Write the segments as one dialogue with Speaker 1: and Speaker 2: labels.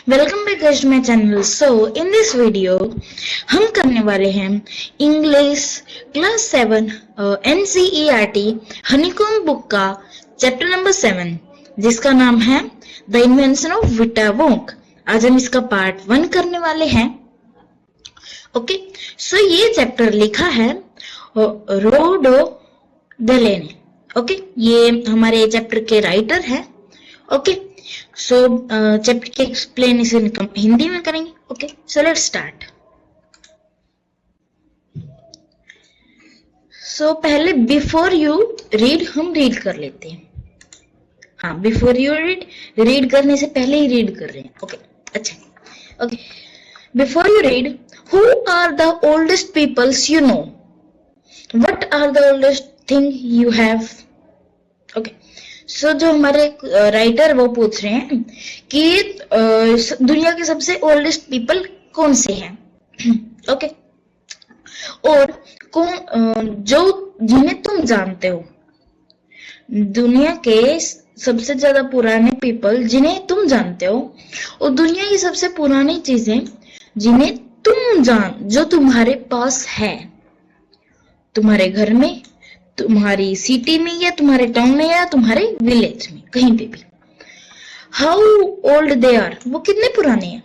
Speaker 1: Welcome back guys to my channel. So in this video हम करने वाले हैं English class 7 NCERT Honeycomb book का चैप्टर नंबर 7 जिसका नाम है the invention of Vita Wonk. आज हम इसका पार्ट 1 करने वाले हैं। ओके, सो ये चैप्टर लिखा है रोडो डेले ने। ओके, ये हमारे चैप्टर के राइटर है। ओके, सो चैप्टर के एक्सप्लेनेशन हिंदी में करेंगे। Okay, so let's start. So पहले बिफोर यू रीड हम रीड कर लेते हैं। हाँ, बिफोर यू रीड करने से पहले ही रीड कर रहे हैं। ओके, अच्छा। Okay, before you read, who are the oldest peoples you know? What are the oldest thing you have? Okay, so जो हमारे राइटर वो पूछ रहे हैं कि दुनिया के सबसे ओल्डेस्ट पीपल कौन से हैं। ओके, और कौन जो जिन्हें तुम जानते हो, दुनिया के सबसे ज्यादा पुराने पीपल जिन्हें तुम जानते हो, और दुनिया की सबसे पुरानी चीजें जिन्हें तुम जो तुम्हारे पास है, तुम्हारे घर में, तुम्हारी सिटी में, या तुम्हारे टाउन में, या तुम्हारे विलेज में, कहीं पे भी। हाउ ओल्ड दे आर, वो कितने पुराने हैं।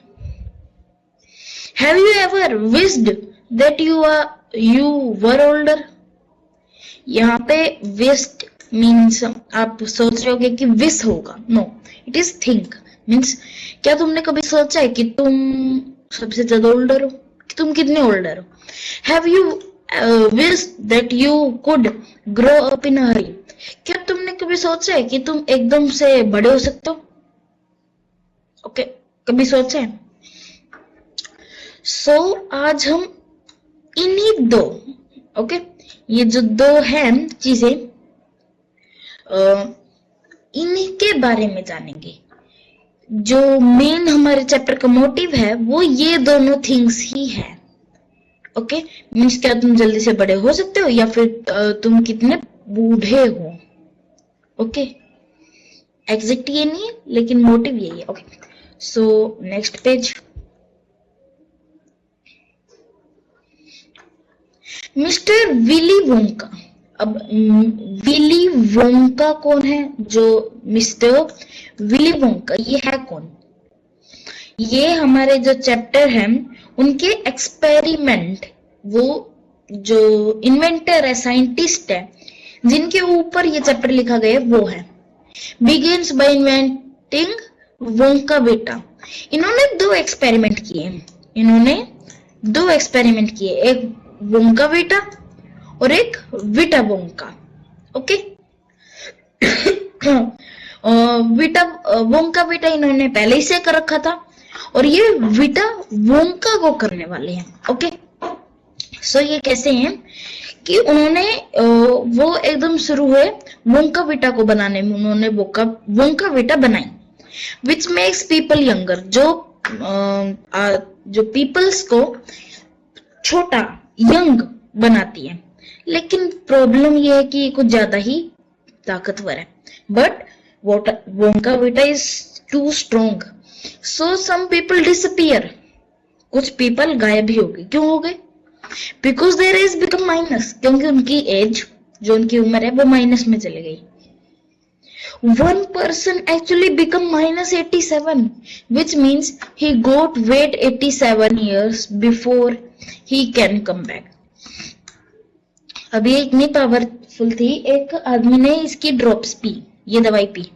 Speaker 1: Have you ever wished that you were older? यहाँ पे विश्ड मीन्स आप सोच रहे होगे कि विश होगा। No, it is think. Means क्या तुमने कभी सोचा है कि तुम सबसे ज्यादा ओल्डर हो, कि तुम कितने ओल्डर हो। Have you wish that you could grow up in a hurry? क्या तुमने कभी सोचा है कि तुम एकदम से बड़े हो सकते हो? ओके, कभी सोचा है? सो आज हम इन्हीं दो, ओके, ये जो दो हैं चीजें, इन्हीं के बारे में जानेंगे। जो मेन हमारे चैप्टर का मोटिव है वो ये दोनों थिंग्स ही है। ओके, मीन्स क्या तुम जल्दी से बड़े हो सकते हो, या फिर तुम कितने बूढ़े हो। ओके, एग्जैक्ट ये नहीं है लेकिन मोटिव यही है। Okay, so next page. Mister Willy Wonka. अब विली वोंका कौन है? जो मिस्टर विली वोंका, ये है कौन? ये हमारे जो चैप्टर है उनके एक्सपेरिमेंट, वो जो इन्वेंटर है, साइंटिस्ट है, जिनके ऊपर ये चैप्टर लिखा गया वो है बिगिंस बाय इन्वेंटिंग वोंका विटा। इन्होंने दो एक्सपेरिमेंट किए, एक वोंका विटा और एक विटा वोंका। ओके, वोंका विटा इन्होंने पहले ही से कर रखा था, और ये विटा वोंका को करने वाले हैं। ओके, सो ये कैसे हैं कि उन्होंने वो एकदम शुरू हुए वोंका विटा को बनाने में। उन्होंने वोंका विटा बनाई विच मेक्स पीपल यंगर, जो पीपल्स को छोटा, यंग बनाती है। लेकिन प्रॉब्लम ये है कि ये कुछ ज्यादा ही ताकतवर है। But Wonka Vita is too strong, so some people disappear. कुछ पीपल गायब ही हो गए। क्यों हो गए? Because their age become minus, क्योंकि उनकी एज, जो उनकी उम्र है, वो माइनस में चली गई। One person actually become minus 87, which means he got wait 87 years before he can come back. अब ये इतनी पावरफुल थी, एक आदमी ने इसकी ड्रॉप्स पी, ये दवाई पी,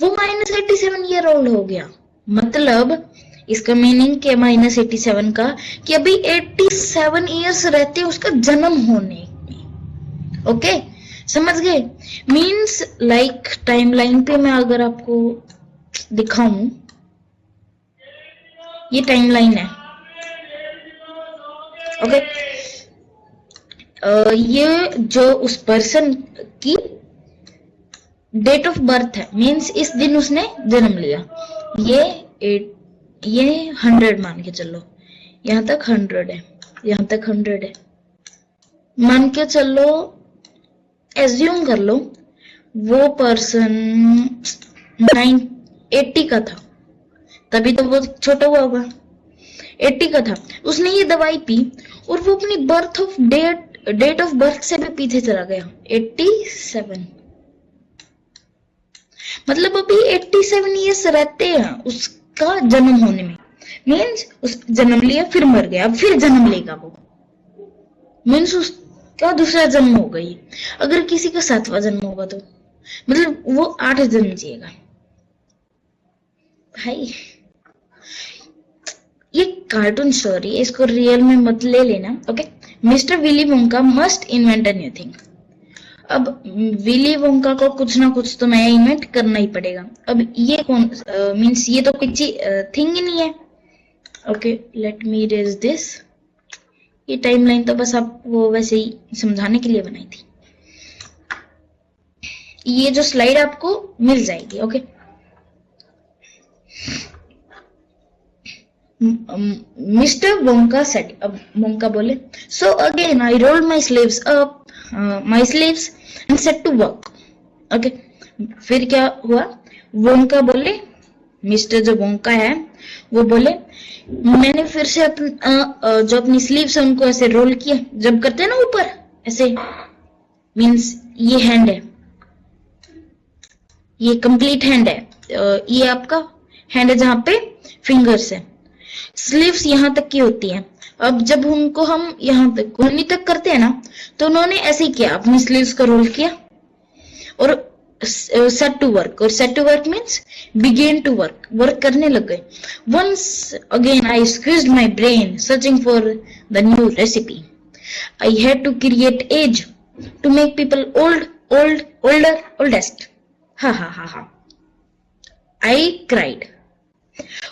Speaker 1: वो माइनस 87 ईयर ओल्ड हो गया। मतलब इसका मीनिंग क्या माइनस 87 का, कि अभी 87 ईयर्स रहते उसका जन्म होने में। ओके, समझ गए? मीन्स लाइक टाइमलाइन पे मैं अगर आपको दिखाऊं, ये टाइमलाइन है। ओके, ये जो उस पर्सन की डेट ऑफ बर्थ है, मीन्स इस दिन उसने जन्म लिया। ये 100 मान के चलो, यहां तक 100 है, यहां तक 100 है, मान के चलो, एज्यूम कर लो वो पर्सन 80 का था, तभी तो वो छोटा हुआ होगा। 80 का था, उसने ये दवाई पी और वो अपनी डेट ऑफ बर्थ से भी पीछे चला गया 87। मतलब अभी 87 ईयर्स रहते हैं उसका जन्म होने में। मीन्स उस जन्म लिया फिर मर गया, अब फिर जन्म लेगा वो। मीन्स उसका दूसरा जन्म हो गई। अगर किसी का 7वां जन्म होगा तो मतलब वो 8 जन्म जिएगा। भाई ये कार्टून स्टोरी है, इसको रियल में मत ले लेना। Okay, mister Willy Wonka must invent a new thing. अब विली वोंका को कुछ ना कुछ तो नया इन्वेंट करना ही पड़ेगा। अब ये कौन मीन्स ये तो कुछ थिंग ही नहीं है। Okay, let me raise this. ये टाइमलाइन तो बस आपको वैसे ही समझाने के लिए बनाई थी। ये जो स्लाइड आपको मिल जाएगी। ओके, मिस्टर वोंका सेड, अब वोंका बोले, so again I rolled my sleeves up my sleeves and set to work. Okay, फिर क्या हुआ, वोंका बोले, मिस्टर जो वोंका है वो बोले, मैंने फिर से जो अपनी स्लीव्स है उनको ऐसे रोल किया, जब करते हैं ना ऊपर ऐसे, मीन्स ये हैंड है, ये कंप्लीट हैंड है, ये आपका हैंड है जहां पे फिंगर्स है। स्लीव्स यहां तक की होती हैं। अब जब उनको हम यहाँ तक कोहनी तक करते हैं ना, तो उन्होंने ऐसे ही किया, अपनी स्लीव्स को रोल किया और सेट टू वर्क। और set to work means begin to work, work करने लग गए। Once again I squeezed my brain searching for the new recipe. I had to create age to make people older, oldest. Ha ha ha ha. I cried.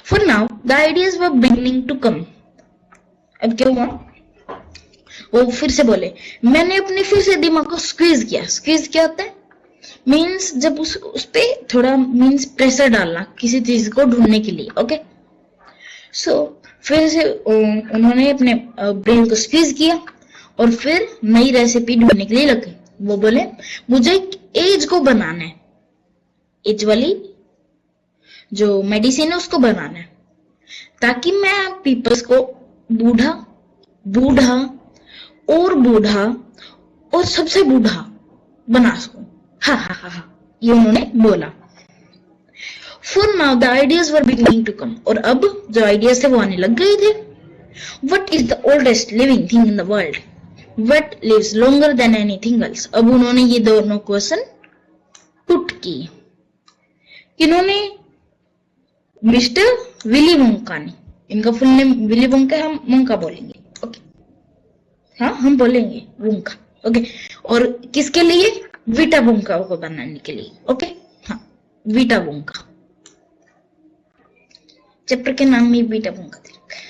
Speaker 1: For now, the ideas were beginning to come. अब क्या हुआ, वो फिर से बोले, मैंने अपने फिर से दिमाग को स्क्वीज किया। स्क्वीज क्या होता है, मीन्स जब उस पे थोड़ा मीन्स प्रेशर डालना किसी चीज को ढूंढने के लिए। ओके, सो फिर से उन्होंने अपने ब्रेन को स्क्वीज किया और फिर नई रेसिपी ढूंढने के लिए लगे। वो बोले, मुझे एक एज को बनाना है, एज वाली जो मेडिसिन है उसको बनाना है, ताकि मैं पीपल्स को बूढ़ा बूढ़ा और बूढ़ा और सबसे बूढ़ा बना सकूं। हा हा हा हा, ये उन्होंने बोला। For now the ideas were beginning to come, और अब जो आइडियाज थे वो आने लग गए थे। What is the oldest living thing in the world, what lives longer than anything else. अब उन्होंने ये दोनों क्वेश्चन पुट किए। इन्होंने मिस्टर विली वोंका ने, इनका फुल नेम विली वोंका है, हम वोंका बोलेंगे। ओके, हाँ हम बोलेंगे वोंका। ओके, और किसके लिए, वीटा वोंका को बनाने के लिए। ओके, हाँ वीटा वोंका, चैप्टर के नाम में वीटा वोंका दे रखा है,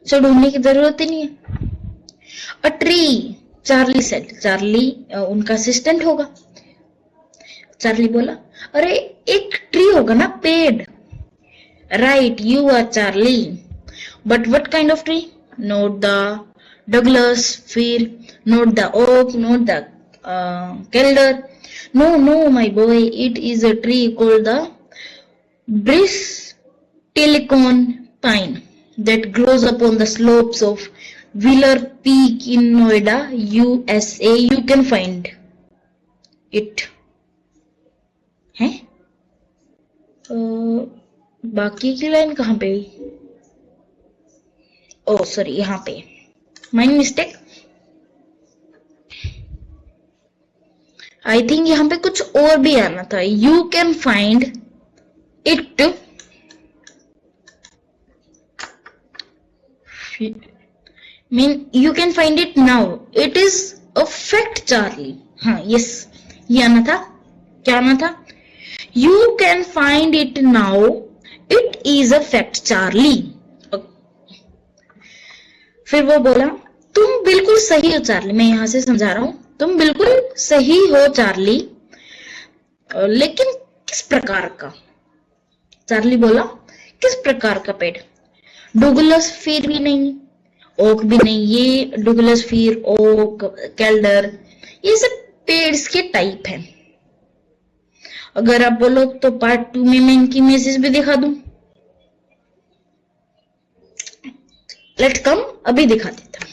Speaker 1: सो ढूंढने की जरूरत ही नहीं है। A tree, Charlie said, Charlie उनका असिस्टेंट होगा। चार्ली बोला, अरे एक ट्री होगा ना, पेड़। Right, you are Charlie, but what kind of tree, not the Douglas fir, not the oak, not the cedar, no my boy, it is a tree called the bristlecone pine that grows up on the slopes of Wheeler Peak in Noida, USA. You can find it. है बाकी की line कहाँ पे, ओ sorry यहाँ पे, my mistake. I think यहाँ पे कुछ और भी आना था। You can find it mean you can find it now, it is a fact Charlie. हाँ यस, ये आना था, क्या आना था, you can find it now, it is a fact Charlie. फिर वो बोला, तुम बिल्कुल सही हो चार्ली, मैं यहां से समझा रहा हूं, तुम बिल्कुल सही हो चार्ली, लेकिन किस प्रकार का। चार्ली बोला, किस प्रकार का पेड़, डुगलस फिर भी नहीं, ओक भी नहीं, ये डुगलस फिर, ओक, कैल्डर, ये सब पेड्स के टाइप हैं। अगर आप बोलो तो पार्ट 2 में मैं इनकी इमेजेस भी दिखा दूं। लेट्स कम, अभी दिखा देता हूं।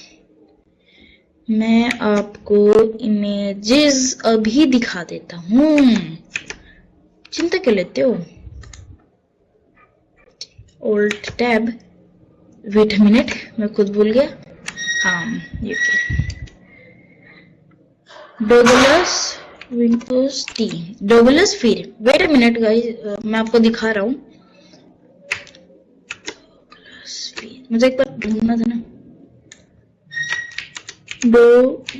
Speaker 1: मैं आपको इमेजेस अभी दिखा देता हूं, चिंता क्यों लेते हो। Alt tab, wait a minute, मैं खुद भूल गया। हाँ ये डोगलस विंडोज टी, Douglas fir, wait a minute guys, मैं आपको दिखा रहा हूँ। मुझे एक बार ढूंढना था ना, DOGSUSFIR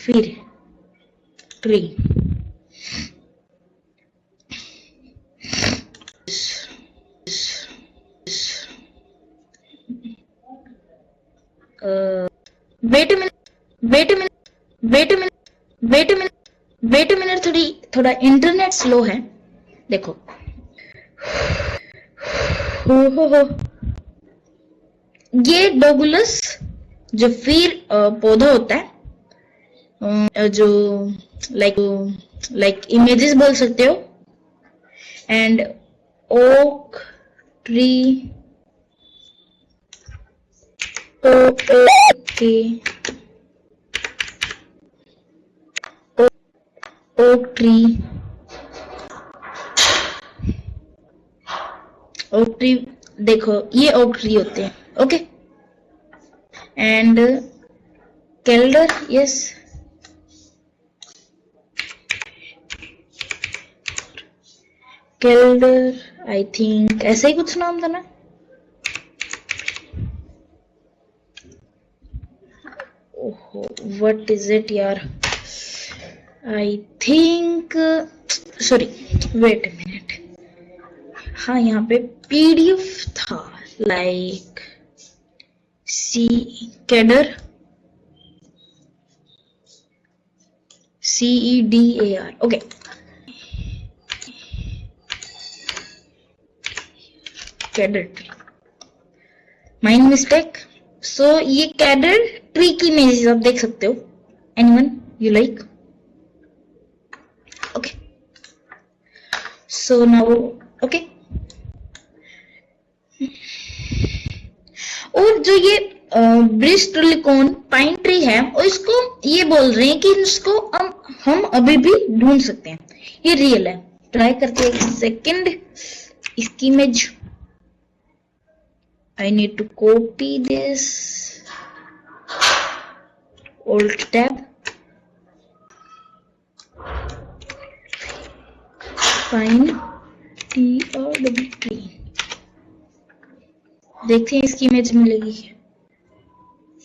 Speaker 1: fir tree, wait a minute, wait a minute, wait a minute, wait a minute, wait a minute, थोड़ा इंटरनेट स्लो है, देखो। हो ये डोगुलस जो फिर पौधा होता है, जो लाइक इमेजेस बोल सकते हो, and oak tree, oak tree, देखो ये ओक ट्री होते हैं, okay. And Calder, yes, Calder, I think ऐसा ही कुछ नाम था ना। ओहो व्हाट इज इट यार, I think, sorry, wait a minute, हाँ यहाँ पे पीडीएफ था, like C cedar, CEDAR, okay. Cedar tree, mind mistake. So ये कैडर ट्री की इमेजेस आप देख सकते हो, anyone you like, okay. So now, okay. और जो ये ब्रिस्टलिकॉन पाइन ट्री है, और इसको ये बोल रहे हैं कि इसको हम अभी भी ढूंढ सकते हैं, ये रियल है। ट्राई करते हैं, एक सेकेंड, इसकी image, I need to copy this, Alt tab, find TRW3, देखते हैं इसकी इमेज मिलेगी।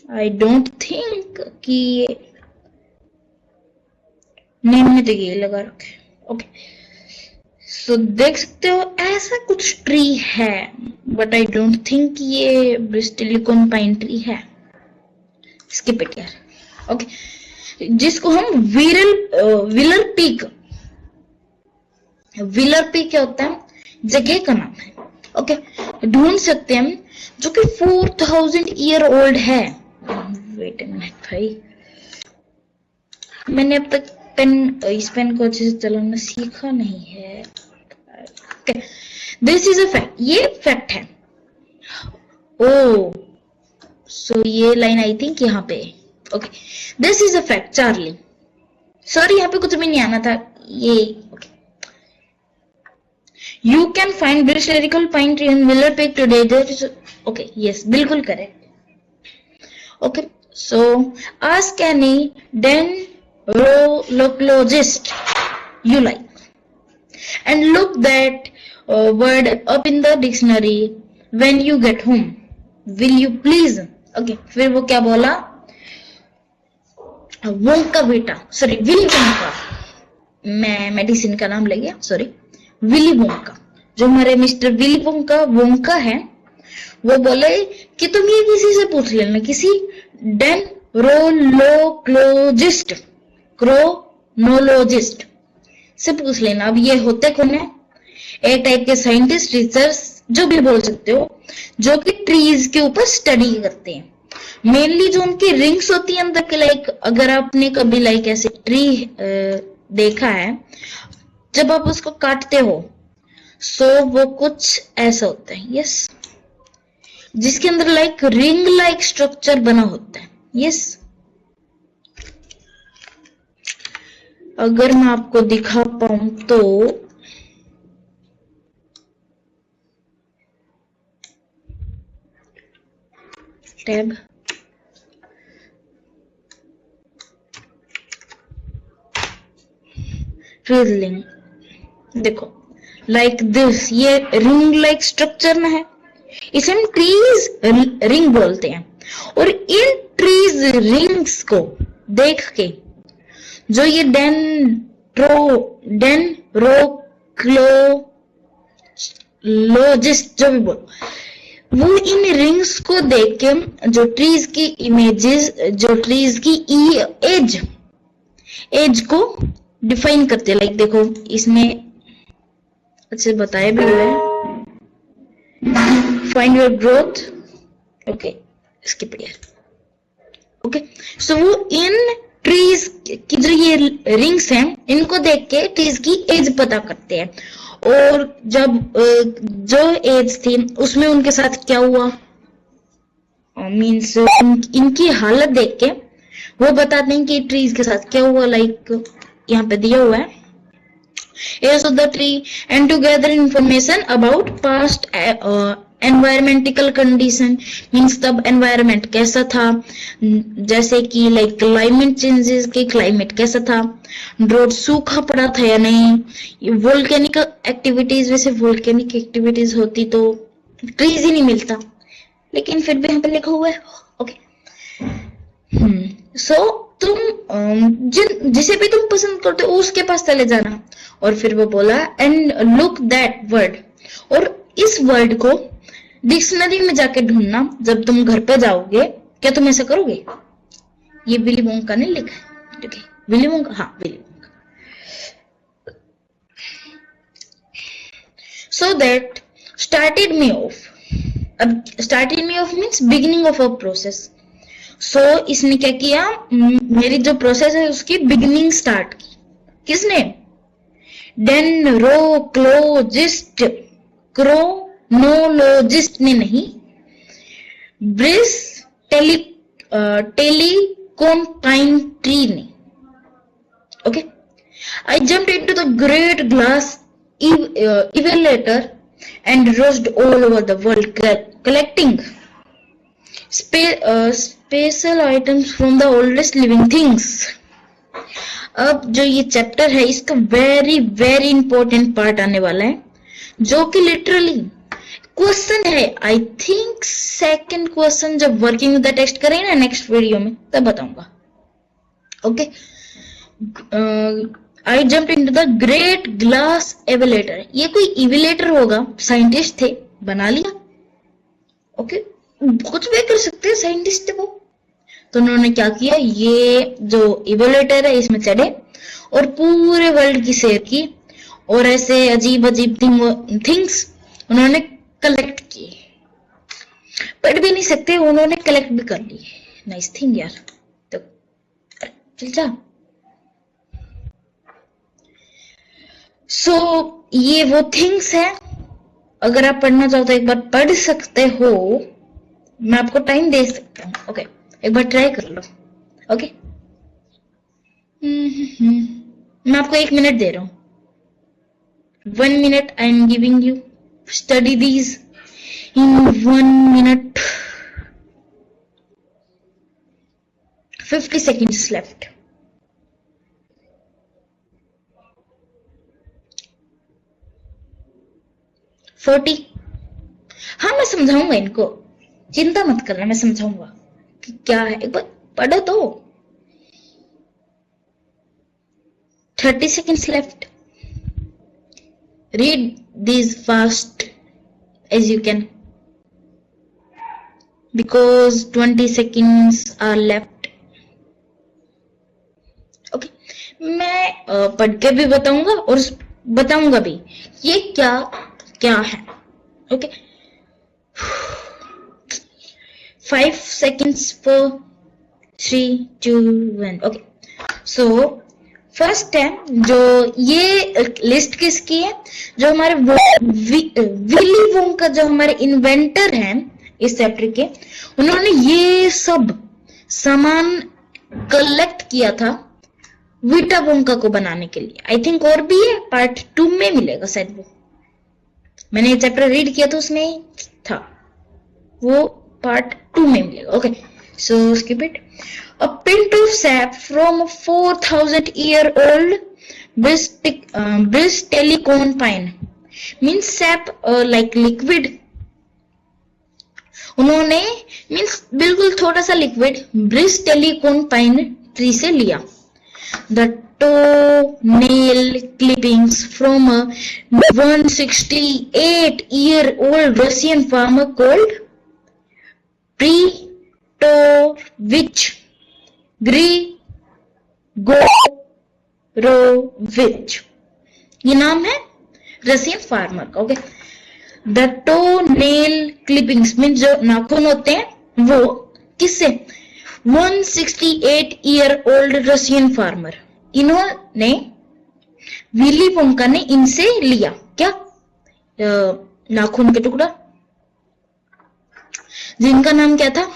Speaker 1: I don't think कि ये नेम में तो ये लगा रखे, ओके। सो देख सकते हो ऐसा कुछ ट्री है, बट आई डोंट थिंक ये ब्रिस्टलिकॉन पाइन ट्री है, स्किप इट यार, ओके। जिसको हम विलर पीक, विलर पीक क्या होता है, जगह का नाम है, ओके, ढूंढ सकते हैं, जो कि 4000 ईयर ओल्ड है। वेट अ मिनट भाई, मैंने अब तक इस पेन को अच्छे से चलाना सीखा नहीं है, दिस इज अ फैक्ट, ये फैक्ट है। ओ सो ये लाइन आई थिंक यहाँ पे, okay, this is a fact Charlie, sorry यहाँ पे कुछ भी नहीं आना था, ये okay. You can find bristlecone pine tree in Wheeler peak today, there is, okay, yes, बिल्कुल correct, okay. So ask any dendrologist you like and look that word up in the dictionary when you get home, will you please, okay। फिर वो क्या बोला, Wonka बेटा, sorry Willy Wonka, मैं medicine का नाम ले गया, सॉरी, विली वोंका, जो हमारे मिस्टर विली वोंका है, वो बोले कि तुम ये किसी से पूछ लेना, किसी डेनरोलोजिस्ट, क्रोनोलॉजिस्ट से पूछ लेना। अब ये होते कौन है, एक टाइप के साइंटिस्ट, रिसर्च, जो भी बोल सकते हो, जो कि ट्रीज के ऊपर स्टडी करते हैं, मेनली जो उनकी रिंग्स होती है अंदर के, लाइक अगर आपने कभी लाइक ऐसे ट्री देखा है, जब आप उसको काटते हो सो वो कुछ ऐसा होता है, यस, जिसके अंदर लाइक रिंग लाइक स्ट्रक्चर बना होता है, यस। अगर मैं आपको दिखा पाऊं तो टैब, ट्रीजलिंग, देखो लाइक दिस, ये रिंग लाइक स्ट्रक्चर में है, इसे हम ट्रीज रिंग बोलते हैं। और इन ट्रीज रिंग्स को देख के जो ये डेंड्रोक्लोजिस्ट जो भी बोलो, वो इन रिंग्स को देख के जो ट्रीज की इमेजेस, जो ट्रीज की एज को डिफाइन करते हैं। लाइक देखो इसमें अच्छे बताया भी हुआ है, फाइंड योर ग्रोथ, ओके, इसके बढ़िया, ओके। सो वो इन ट्रीज की जो ये रिंग्स हैं, इनको देख के ट्रीज की एज पता करते हैं। और जब जो एज थी उसमें उनके साथ क्या हुआ, मीन्स इनकी हालत देख के वो बताते हैं कि ट्रीज के साथ क्या हुआ। लाइक यहाँ पे दिया हुआ है, age of the tree and to gather information about past environmental condition, means तब एनवायरमेंट कैसा था, जैसे कि लाइक क्लाइमेट चेंजेस के, क्लाइमेट कैसा था, ड्रॉट सूखा पड़ा था या नहीं, वोल्केनिक एक्टिविटीज, वैसे वोल्केनिक एक्टिविटीज होती तो ट्रीज ही नहीं मिलता, लेकिन फिर भी यहाँ पे लिखा हुआ है, ओके। सो तुम जिसे भी तुम पसंद करते हो उसके पास चले जाना। और फिर वो बोला एंड लुक दैट वर्ड, और इस वर्ड को डिक्शनरी में जाके ढूंढना जब तुम घर पे जाओगे। क्या तुम ऐसा करोगे? ये विली वोंका ने लिखा है, ठीक है, विली वोंका, हाँ Willy Wonka. So that started me off, अब started me off means beginning of a process. So इसने क्या किया, मेरी जो प्रोसेस है उसकी बिगिनिंग स्टार्ट की। किसने? डेनरोक्लोजिस्ट, क्रोनोलॉजिस्ट ने नहीं, ब्रिस टेलीकोम्पाइन ट्री ने, okay. I jumped into the great glass evaluator and rushed all over the world collecting special items from the oldest living things. अब जो ये चैप्टर है इसका वेरी वेरी इंपॉर्टेंट पार्ट आने वाला है, जो कि लिटरली क्वेश्चन है। आई थिंक सेकंड क्वेश्चन जब वर्किंग विद द टेक्स्ट करें ना नेक्स्ट वीडियो में तब बताऊंगा, okay. I jump into the great glass elevator, ये कोई इवेलेटर होगा, साइंटिस्ट थे, बना लिया, ओके। कुछ भी कर सकते हैं, साइंटिस्ट थे वो। तो उन्होंने क्या किया, ये जो इवेलेटर है इसमें चढ़े और पूरे वर्ल्ड की सैर की, और ऐसे अजीब अजीब थिंग्स उन्होंने कलेक्ट किए। पढ़ भी नहीं सकते, उन्होंने कलेक्ट भी कर लिए। नाइस थिंग यार, तो चल जा। सो ये वो थिंग्स है, अगर आप पढ़ना चाहो तो एक बार पढ़ सकते हो, मैं आपको टाइम दे सकता हूँ, ओके। एक बार ट्राई कर लो, ओके। मैं आपको 1 मिनट दे रहा हूँ, 1 minute I am giving you, study these in 1 minute, 50 seconds left. हाँ मैं समझाऊंगा इनको, चिंता मत करना, मैं समझाऊंगा कि क्या है, एक बार पढ़ो तो। 30 seconds left. Read these fast as you can because 20 seconds are left. Okay, मैं पढ़ के भी बताऊंगा और बताऊंगा भी ये क्या क्या है, okay. 5 seconds for 3, 2, 1, okay. So first है जो ये लिस्ट किसकी है, जो हमारे विली वोंका जो हमारे इन्वेंटर हैं इस चैप्टर के, उन्होंने ये सब सामान कलेक्ट किया था विटा वोंका को बनाने के लिए। आई थिंक और भी है, पार्ट 2 में मिलेगा शायद, वो मैंने ये चैप्टर रीड किया तो उसमें था, वो पार्ट 2 में मिलेगा। Okay, so skip it. A pint of sap from a 4,000-year-old bristlecone pine means sap like liquid। उन्होंने मीन्स बिल्कुल थोड़ा सा लिक्विड ब्रिस्टेलिकोन पाइन ट्री से लिया। The toe-nail clippings from a 168-year-old Russian farmer called Pritorovich Grigorovich, ये नाम है Russian farmer का। Okay, the toe nail clippings mean जो नाखून होते हैं वो किससे, 168-year-old रशियन फार्मर, इन्होंने विली वोंका ने इनसे लिया क्या, नाखून के टुकड़ा, जिनका नाम क्या था,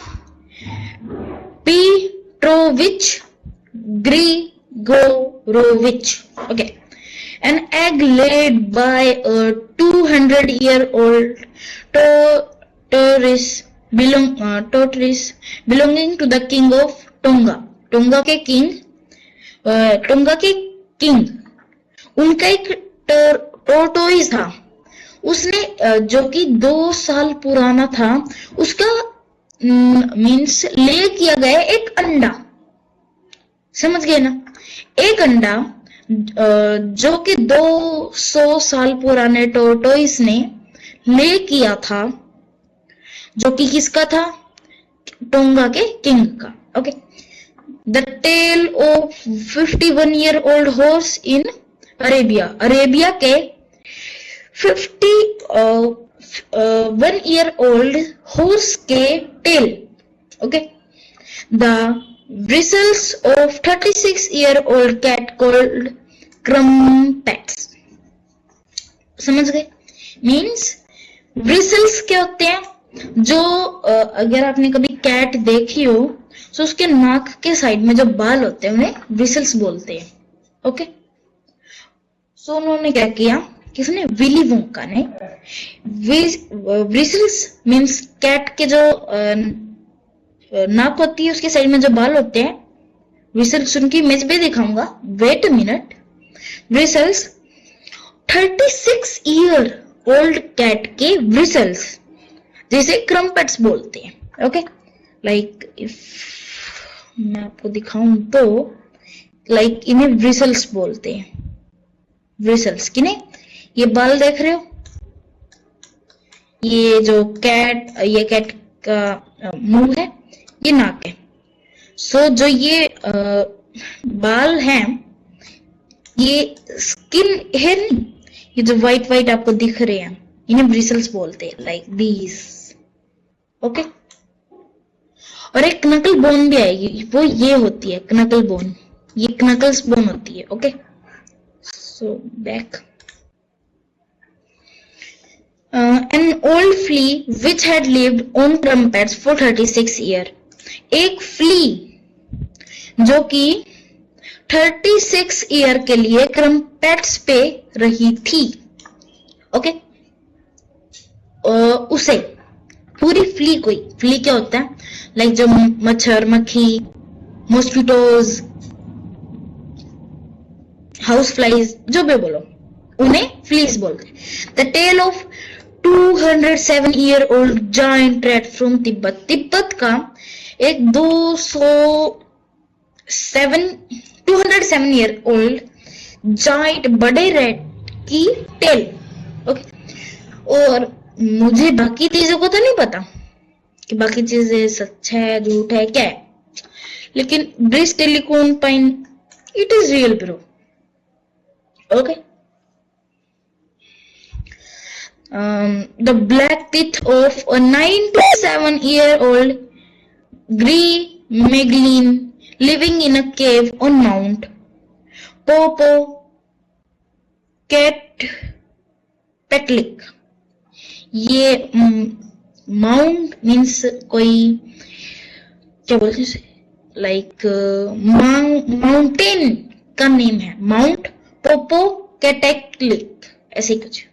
Speaker 1: Petrovich Grigorovich। Okay, an egg laid by a 200-year-old tortoise belonging to the king of Tonga। Tonga के किंग उनका एक टोर्टोइस था, उसने जो कि 2 साल पुराना था, उसका मीन्स ले किया गया एक अंडा, समझ गए ना, एक अंडा जो कि 200 साल पुराने टोर्टोइस ने ले किया था, जो कि किसका था, टोंगा के किंग का। Okay, the tale of 51-year-old horse in Arabia, Arabia के 51-year-old हॉर्स के tale. Okay, the bristles of 36-year-old cat called crumpets। समझ गए, मीन्स ब्रिसल्स क्या होते हैं, जो अगर आपने कभी कैट देखी हो तो उसके नाक के साइड में जो बाल होते हैं उन्हें ब्रिसल्स बोलते हैं। ओके, सो उन्होंने क्या किया, किसने, विली वोंका ने ब्रिसल्स मीन्स कैट के जो नाक होती है उसके साइड में जो बाल होते हैं, ब्रिसल्स उनकी इमेज भी दिखाऊंगा, wait a minute. Bristles 36-year-old cat के ब्रिसल्स जिसे क्रम्पेट्स बोलते हैं। ओके, लाइक इफ मैं आपको दिखाऊं तो लाइक इन्हें ब्रिसल्स बोलते हैं, ब्रिसल्स किन्हें, ये बाल देख रहे हो, ये जो कैट का मुंह है, ये नाक है। सो जो ये बाल हैं, ये स्किन हेयर नहीं, ये जो व्हाइट व्हाइट आपको दिख रहे हैं, इन्हें ब्रिसल्स बोलते हैं, लाइक दीस। ओके, और एक कनकल बोन भी आएगी, वो ये होती है कनकल बोन, ये कनकल्स बोन होती है। Okay, so back. An old flea which had lived on crumpets for 36 years। एक फ्ली जो कि 36 ईयर के लिए क्रम्पेट्स पे रही थी। ओके, उसे पूरी फ्ली, कोई फ्ली क्या होता है, लाइक जो मच्छर, मक्खी, मॉस्किटोज, हाउस फ्लाइज, जो भी बोलो उन्हें फ्लीज बोलते हैं। The tale of 207-year-old giant rat from Tibet, Tibet का एक 207-year-old giant बड़े रैट की टेल। ओके, और मुझे बाकी चीजों को तो नहीं पता कि बाकी चीजें सच है झूठ है क्या है, लेकिन bristlecone pine it is real bro. Okay, the black teeth of a 97-year-old Gremlin living in a cave on Mount Popocatepetl. ये माउंट मीन्स कोई क्या बोलते हैं, लाइक माउंटेन का नेम है, माउंट पोपो कैटेक्लिक, ऐसे कुछ,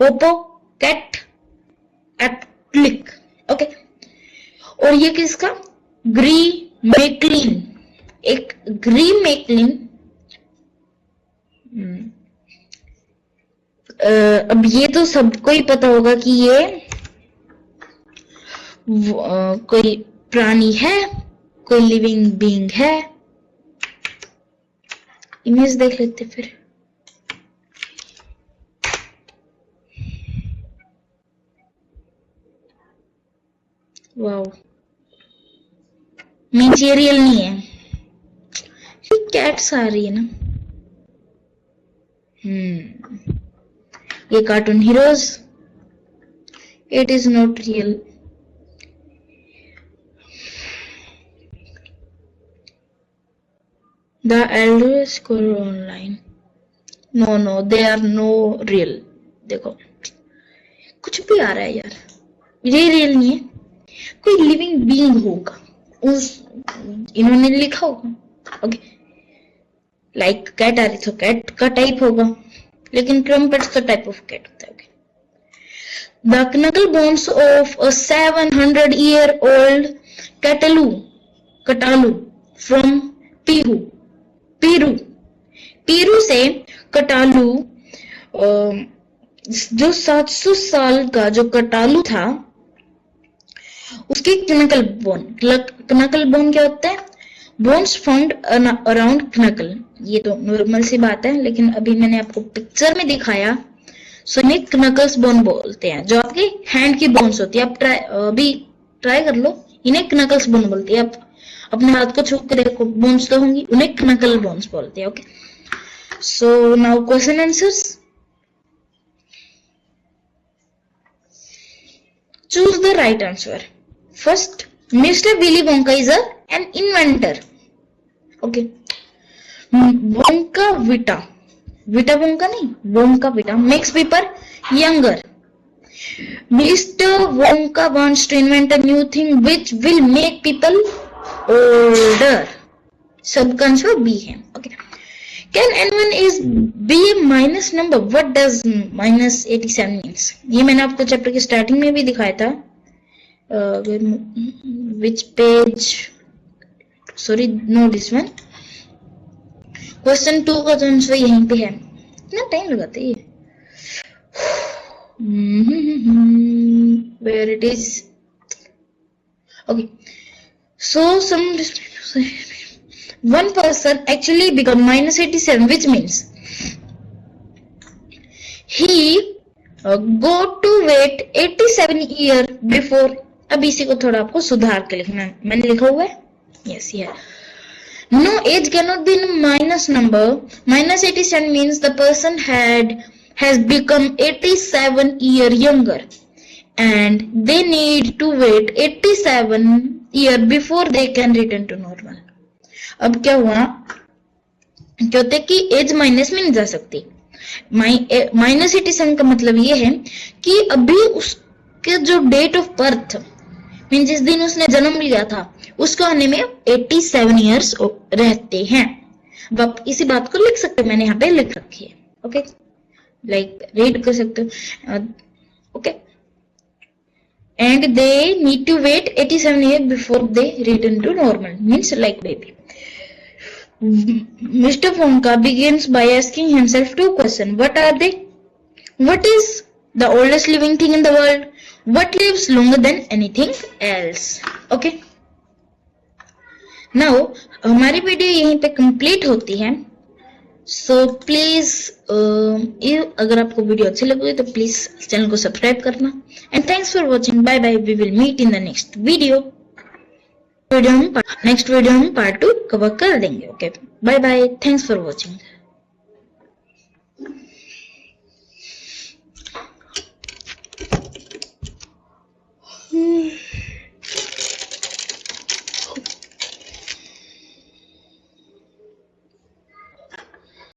Speaker 1: Poopó cat एटलिक। Okay, और ये किसका, ग्री मैकलिन, एक ग्री मैकलिन। अब ये तो सबको ही पता होगा कि ये कोई प्राणी है, कोई लिविंग बीइंग है। इमेज देख लेते फिर। वाओ, मीन्स ये रियल नहीं है, कैट्स आ रही है ना। ये cartoon heroes, it is not real. The elder school online, no they are no real. देखो कुछ भी आ रहा है यार, ये रियल नहीं है, कोई लिविंग बीइंग होगा, उस इन्होंने लिखा होगा। ओके, लाइक कैट आ रही तो कैट का टाइप होगा, लेकिन क्रम्पेट्स तो टाइप ऑफ कैट होता है। Okay, the knuckle bones of a 700-year-old कटालू फ्रॉम पीरू से कटालू, जो 700 साल का जो कटालू था, उसकी कनकल बोन क्या होता है, बोन्स फाउंड अराउंड कनकल। ये तो नॉर्मल सी बात है, लेकिन अभी मैंने आपको पिक्चर में दिखाया, सो इन्हें कनकल्स बोन बोलते हैं, जो आपकी हैंड की बोन्स होती है। आप अभी ट्राई कर लो, इन्हें कनकल्स बोन बोलते हैं। आप अपने हाथ को छू के देखो, बोन्स तो होंगी, उन्हें कनकल बोन्स बोलते हैं। Okay, so now question answers. Choose the right answer. First, Mr. Willy Wonka is an inventor. Okay. Wonka Vita Wonka नहीं, Wonka Vita makes people younger. Mr. Wonka wants to invent a new thing which will make people older. सबका answer B है. Okay. Can anyone be a minus number? What does minus 87 means? ये मैंने आपको chapter की starting में भी दिखाया था. Which page? Sorry, no, this one. Question 2 का तो आंसर यहीं पे है. इतना टाइम लगाते हैं. Where it is? Okay. So one person actually become minus 87, which means he got to wait 87 year before. अब इसी को थोड़ा आपको सुधार के लिखना है. मैंने लिखा हुआ है. Yes, yeah. No age cannot be a minus number. Minus 87 means the person has become 87 year younger, and they need to wait 87 year before they can return to normal. अब क्या हुआ, कहते कि एज माइनस में नहीं जा सकती. Minus 87 का मतलब ये है कि अभी उसके जो डेट ऑफ बर्थ मीन जिस दिन उसने जन्म लिया था उसको आने में 87 इयर्स रहते हैं. अब आप इसी बात को लिख सकते हो, मैंने यहाँ पे लिख रखी है. ओके, लाइक रीड कर सकते हो. Okay, and they need to wait 87 year before they return to normal, means like baby. Mr. Wonka begins by asking himself two questions. What are they? What is the oldest living thing in the world? What lives longer than anything else? Okay. Now, हमारी video यहीं पे complete होती है. So please, अगर आपको video अच्छी लगी तो प्लीज चैनल को सब्सक्राइब करना. And thanks for watching. Bye bye. We will meet in the next video. Next video में पार्ट 2 कवर कर देंगे. Okay, bye bye. Thanks for watching.